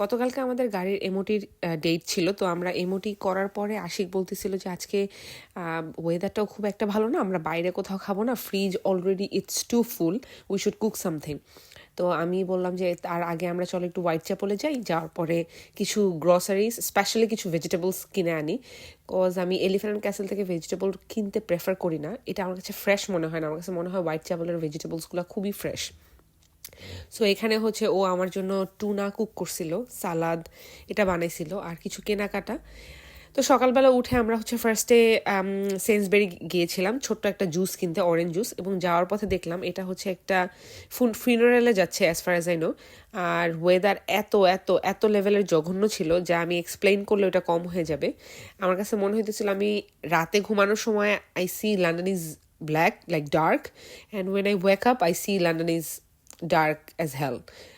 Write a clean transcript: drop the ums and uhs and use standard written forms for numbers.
গতকালকে আমাদের গাড়ির এমওটির ডেট ছিল, তো আমরা এমওটি করার পরে আশিক বলতেছিল যে আজকে ওয়েদারটাও খুব একটা ভালো না, আমরা বাইরে কোথাও খাবো না, fridge already it's too full, we should cook something. তো আমি বললাম যে তার আগে আমরা চলো একটু হোয়াইট চ্যাপলে যাই, যাওয়ার পরে কিছু গ্রসারিজ স্পেশালি কিছু ভেজিটেবলস কিনে আনি। কজ আমি এলিফ্যান্ট অ্যান্ড ক্যাসেল থেকে ভেজিটেবল কিনতে প্রেফার করি না, এটা আমার কাছে ফ্রেশ মনে হয় না, আমার কাছে মনে হয় হোয়াইট চ্যাপলের ভেজিটেবলসগুলো খুবই ফ্রেশ। সো এখানে হচ্ছে ও আমার জন্য টুনা কুক করছিল, সালাদ এটা বানাইছিল, আর কিছু কেনাকাটা। তো সকালবেলা উঠে আমরা হচ্ছে ফার্স্টে সেন্সবেরি গিয়েছিলাম ছোট্ট একটা জুস কিনতে, অরেঞ্জ জুস, এবং যাওয়ার পথে দেখলাম এটা হচ্ছে একটা ফিনারেলে যাচ্ছে as far as I know. আর ওয়েদার এত এত এত লেভেলের জঘন্য ছিল যা আমি এক্সপ্লেইন করলে ওটা কম হয়ে যাবে। আমার কাছে মনে হইতেছিল আমি রাতে ঘুমানোর সময় I see London is black like dark, and when I wake up I see London is dark as hell.